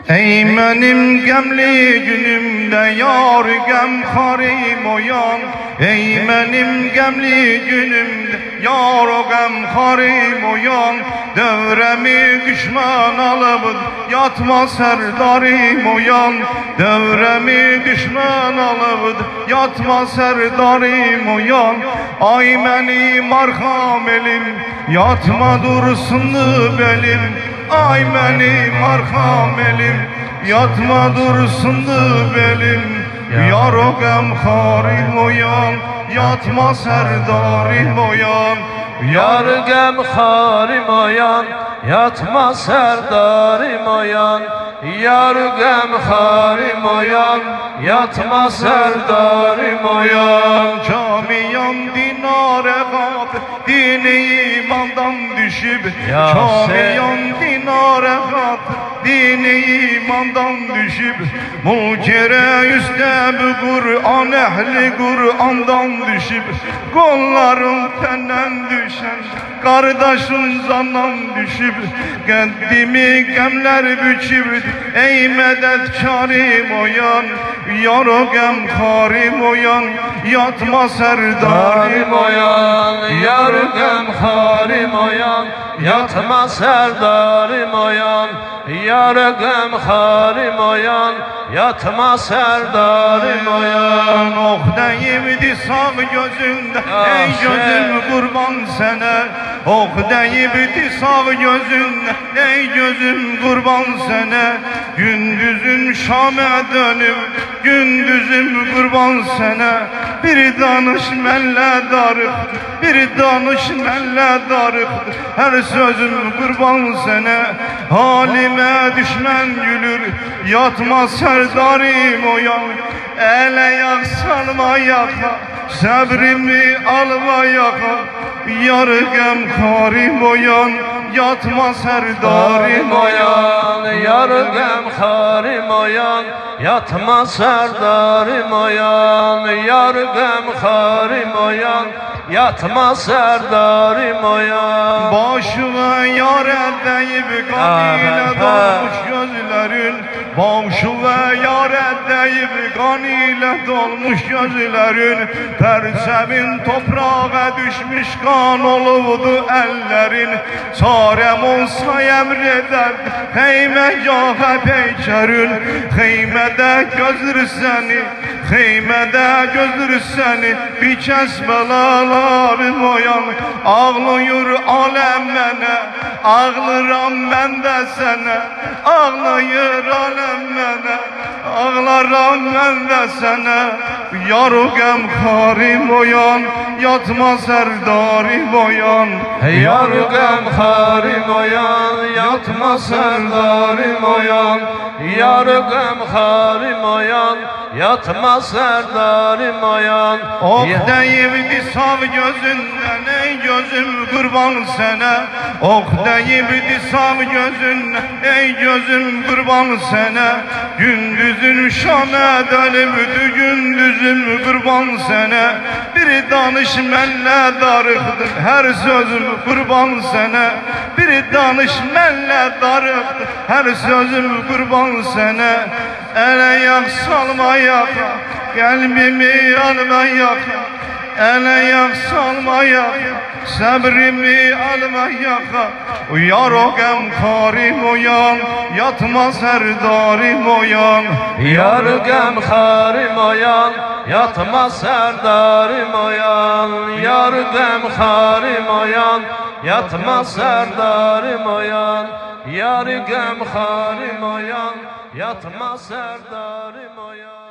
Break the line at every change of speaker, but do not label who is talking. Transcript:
Ey benim gemli günümde yar gemharim oyan. Ey benim gemli günümde yar o gemharim oyan. Devremi düşman alıp yatma serdarim oyan. Devremi düşman alıp yatma serdarim oyan. Ay benim arkam elim yatma dursunlu belim. Ay benim arkam elim yatma dursunlu belim. Yar o gemharim oyan yatma serdarim oyan.
Yar gemharim oyan yatma serdarim oyan. Yar gemharim oyan yatma serdarim oyan.
Camiyan dinare kat dini imandan düşüp.
Ya
Camiyan dinare kat dini imandan düşüp. Mulkere üstte bu Kur'an ehli Kur'andan düşüp. Kolların tenden düşen kardeşin zandan düşüp. Kendimi gemler büçüp. Ey medetkarim oyan. Yar o gemharim oyan yatma serdarim
oyan. Yar gemharim oyan yatma serdarim oyan. Yar gemharim oyan yatma serdarim oyan.
Oh deyibdi sağ gözünde ey gözüm kurban sana. Oh deyibdi sağ gözünde ey gözüm kurban sana. Gündüzün Şam'a dönüp gündüzüm kurban sana. Bir danışmenle darıktı, bir danışmenle darıktı. Her sözüm kurban sana. Halime düşman gülür yatma serdarim oyan. Ele yak salma yaka sabrimi alma yaka. Yar gemharim oyan yatma serdarim
oyan. Yar gemharim oyan yatma serdarim oyan. Yar gemharim oyan yatma serdarim oyan.
Başına yar deyip kan ile dolmuş gözlerin. Başına yar deyip kan ile dolmuş gözlerin. Persevin toprağa düşmüş kan olurdu ellerin. Çarem olsa emreder heyme yahe peykerin. Heymede gözür seni, heymede gözür seni. Bir kez belalarım oyan. Ağlıyor alem mene, ağlıram ben de sana. Ağlıyor alem mene, ağlaram ben de sana. Yar o gemharim oyan yatma serdarim oyan.
Yar gemharim oyan yatma serdarim oyan. Yar gemharim oyan yatma serdarim oyan.
Oh deyibdi sağ gözünden ey gözüm kurban sana. Oh deyibdi sağ gözünden ey gözüm kurban sana. Gündüzün Şam'a dönüptü gündüzüm kurban sana. Bir danışmenle darıktı her sözüm kurban sana. Bir danışmenle darıktı her sözüm kurban sana. Ele yak salma yaka kalbimi alma yaka. Ele yak salma yaka sabrimi alma yaka. Yar o gemharim oyan yatma serdarim oyan.
Yar gemharim oyan yatma serdarim oyan. Yar gemharim oyan yatma serdarim oyan. Yar gemharim oyan yatma serdarim oyan.